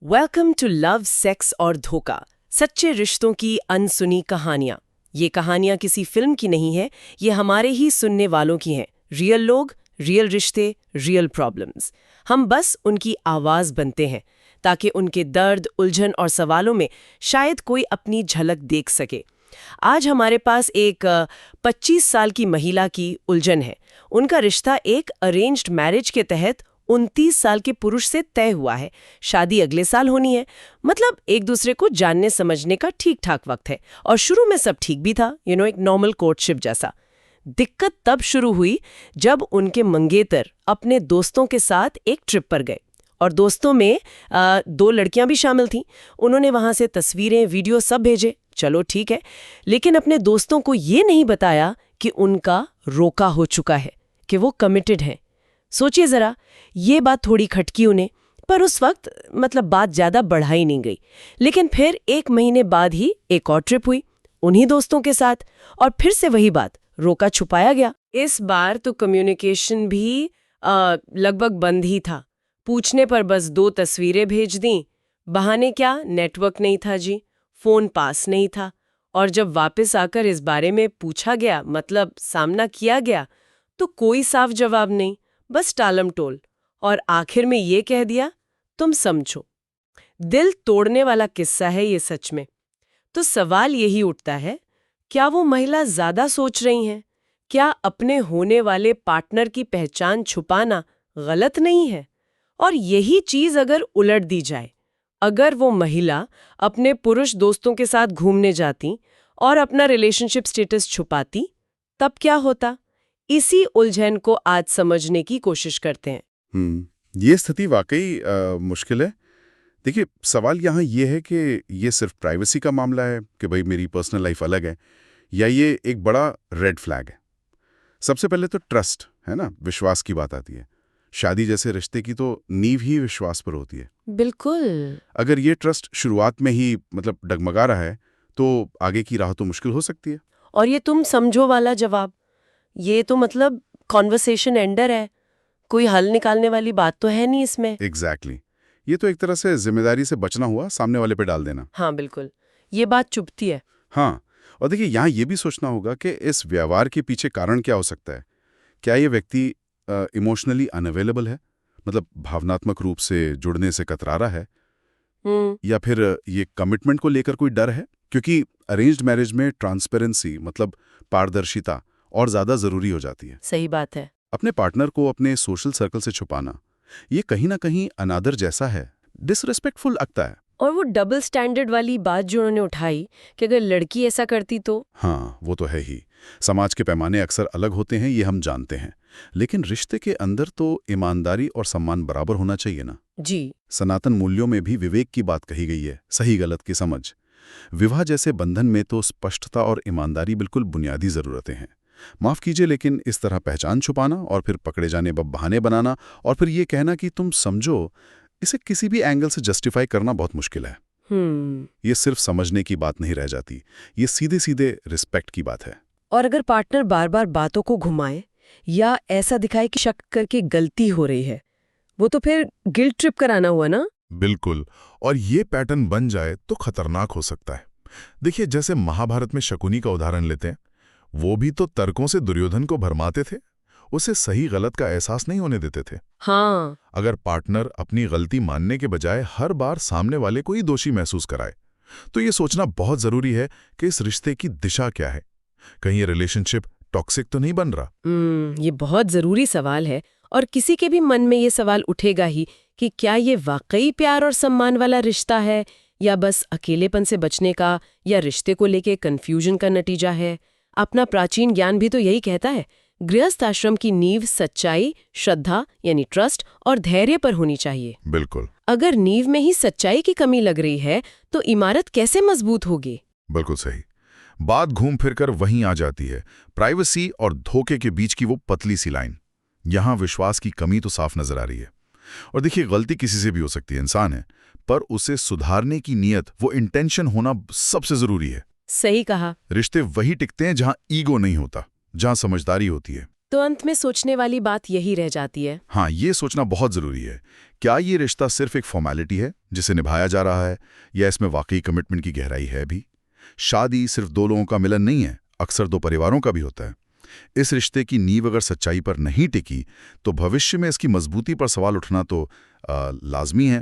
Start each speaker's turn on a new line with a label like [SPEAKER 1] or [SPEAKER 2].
[SPEAKER 1] Welcome to love, sex और धोखा, सच्चे रिश्तों की अनसुनी कहानियां। ये कहानियां किसी फिल्म की नहीं है, ये हमारे ही सुनने वालों की हैं। रियल लोग, रियल रिश्ते, रियल प्रॉब्लम्स। हम बस उनकी आवाज बनते हैं ताकि उनके दर्द, उलझन और सवालों में शायद कोई अपनी झलक देख सके। आज हमारे पास एक 25 साल की महिला की उलझन है। उनका रिश्ता एक अरेंज्ड मैरिज के तहत 29 साल के पुरुष से तय हुआ है। शादी अगले साल होनी है। मतलब एक दूसरे को जानने समझने का ठीक ठाक वक्त है और शुरू में सब ठीक भी था, एक नॉर्मल कोर्टशिप जैसा। दिक्कत तब शुरू हुई जब उनके मंगेतर अपने दोस्तों के साथ एक ट्रिप पर गए और दोस्तों में 2 लड़कियां भी शामिल थीं। उन्होंने वहां से तस्वीरें, वीडियो सब भेजे। चलो ठीक है, लेकिन अपने दोस्तों को ये नहीं बताया कि उनका रोका हो चुका है, कि वो कमिटेड हैं। सोचिए जरा, ये बात थोड़ी खटकी उन्हें, पर उस वक्त बात ज्यादा बढ़ाई नहीं गई। लेकिन फिर 1 महीने बाद ही एक और ट्रिप हुई उन्हीं दोस्तों के साथ, और फिर से वही बात, रोका छुपाया गया। इस बार तो कम्युनिकेशन भी लगभग बंद ही था। पूछने पर बस 2 तस्वीरें भेज दी। बहाने क्या, नेटवर्क नहीं था जी, फोन पास नहीं था। और जब वापस आकर इस बारे में पूछा गया, सामना किया गया, तो कोई साफ जवाब नहीं, बस टालम टोल। और आखिर में ये कह दिया, तुम समझो। दिल तोड़ने वाला किस्सा है ये सच में। तो सवाल यही उठता है, क्या वो महिला ज्यादा सोच रही हैं? क्या अपने होने वाले पार्टनर की पहचान छुपाना गलत नहीं है? और यही चीज अगर उलट दी जाए, अगर वो महिला अपने पुरुष दोस्तों के साथ घूमने जाती और अपना रिलेशनशिप स्टेटस छुपाती, तब क्या होता? इसी उलझन को आज समझने की कोशिश करते हैं।
[SPEAKER 2] ये स्थिति वाकई मुश्किल है। देखिए, सवाल यहाँ ये है कि ये सिर्फ प्राइवेसी का मामला है कि भाई मेरी पर्सनल लाइफ अलग है, या ये एक बड़ा रेड फ्लैग है। सबसे पहले तो ट्रस्ट है ना, विश्वास की बात आती है। शादी जैसे रिश्ते की तो नींव ही विश्वास पर होती है।
[SPEAKER 1] बिल्कुल।
[SPEAKER 2] अगर ये ट्रस्ट शुरुआत में ही डगमगा रहा है, तो आगे की राह तो मुश्किल हो सकती है।
[SPEAKER 1] और ये तुम समझो वाला जवाब, ये तो कॉन्वर्सेशन एंडर है। कोई हल निकालने वाली बात तो है नहीं इसमें।
[SPEAKER 2] एग्जैक्टली। ये तो एक तरह से जिम्मेदारी से बचना हुआ, सामने वाले पे डाल देना।
[SPEAKER 1] हाँ बिल्कुल, ये बात चुभती है।
[SPEAKER 2] हाँ, और देखिए यहाँ ये भी सोचना होगा कि इस व्यवहार के पीछे कारण क्या हो सकता है। क्या ये व्यक्ति इमोशनली अनअवेलेबल है, भावनात्मक रूप से जुड़ने से कतरा रहा है, या फिर ये कमिटमेंट को लेकर कोई डर है? क्योंकि अरेंज्ड मैरिज में ट्रांसपेरेंसी पारदर्शिता और ज्यादा जरूरी हो जाती है।
[SPEAKER 1] सही बात है।
[SPEAKER 2] अपने पार्टनर को अपने सोशल सर्कल से छुपाना, ये कहीं ना कहीं अनादर जैसा है, डिसरिस्पेक्टफुल लगता है।
[SPEAKER 1] और वो डबल स्टैंडर्ड वाली बात जो उन्होंने उठाई कि अगर लड़की ऐसा करती तो।
[SPEAKER 2] हाँ, वो तो है ही। समाज के पैमाने अक्सर अलग होते हैं, ये हम जानते हैं, लेकिन रिश्ते के अंदर तो ईमानदारी और सम्मान बराबर होना चाहिए ना
[SPEAKER 1] जी।
[SPEAKER 2] सनातन मूल्यों में भी विवेक की बात कही गई है, सही गलत की समझ। विवाह जैसे बंधन में तो स्पष्टता और ईमानदारी बिल्कुल बुनियादी जरूरतें हैं। माफ कीजिए, लेकिन इस तरह पहचान छुपाना और फिर पकड़े जाने बहाने बनाना और फिर ये कहना कि तुम समझो, इसे किसी भी एंगल से जस्टिफाई करना बहुत मुश्किल है। ये सिर्फ समझने की बात नहीं रह जाती, ये सीधे सीधे रिस्पेक्ट की बात है।
[SPEAKER 1] और अगर पार्टनर बार बार बातों को घुमाए या ऐसा दिखाए कि शक करके गलती हो रही है, वो तो फिर गिल्ट ट्रिप कराना हुआ ना।
[SPEAKER 3] बिल्कुल, और ये पैटर्न बन जाए तो खतरनाक हो सकता है। देखिए, जैसे महाभारत में शकुनी का उदाहरण लेते हैं, वो भी तो तर्कों से दुर्योधन को भरमाते थे, उसे सही गलत का एहसास नहीं होने देते थे।
[SPEAKER 1] हाँ।
[SPEAKER 3] अगर पार्टनर अपनी गलती मानने के बजाय हर बार सामने वाले को ही दोषी महसूस कराए, तो ये सोचना बहुत जरूरी है कि इस रिश्ते की दिशा क्या है। कहीं ये रिलेशनशिप टॉक्सिक तो नहीं बन रहा।
[SPEAKER 1] ये बहुत जरूरी सवाल है, और किसी के भी मन में ये सवाल उठेगा ही कि क्या ये वाकई प्यार और सम्मान वाला रिश्ता है, या बस अकेलेपन से बचने का या रिश्ते को लेके कंफ्यूजन का नतीजा है। अपना प्राचीन ज्ञान भी तो यही कहता है, गृहस्थ आश्रम की नींव सच्चाई, श्रद्धा यानी ट्रस्ट और धैर्य पर होनी चाहिए।
[SPEAKER 3] बिल्कुल।
[SPEAKER 1] अगर नींव में ही सच्चाई की कमी लग रही है, तो इमारत कैसे मजबूत होगी?
[SPEAKER 3] बिल्कुल सही। बात घूम फिरकर वहीं आ जाती है, प्राइवेसी और धोखे के बीच की वो पतली सी लाइन। यहां विश्वास की कमी तो साफ नजर आ रही है। और देखिए, गलती किसी से भी हो सकती है, इंसान है, पर उसे सुधारने की नीयत, वो इंटेंशन होना सबसे जरूरी है।
[SPEAKER 1] सही कहा।
[SPEAKER 3] रिश्ते वही टिकते हैं जहां ईगो नहीं होता, जहां समझदारी होती है।
[SPEAKER 1] तो अंत में सोचने वाली बात यही रह जाती है।
[SPEAKER 3] हाँ, ये सोचना बहुत ज़रूरी है। क्या ये रिश्ता सिर्फ एक फॉर्मेलिटी है जिसे निभाया जा रहा है, या इसमें वाकई कमिटमेंट की गहराई है भी? शादी सिर्फ दो लोगों का मिलन नहीं है, अक्सर दो परिवारों का भी होता है। इस रिश्ते की नींव अगर सच्चाई पर नहीं टिकी तो भविष्य में इसकी मजबूती पर सवाल उठना तो लाजमी है।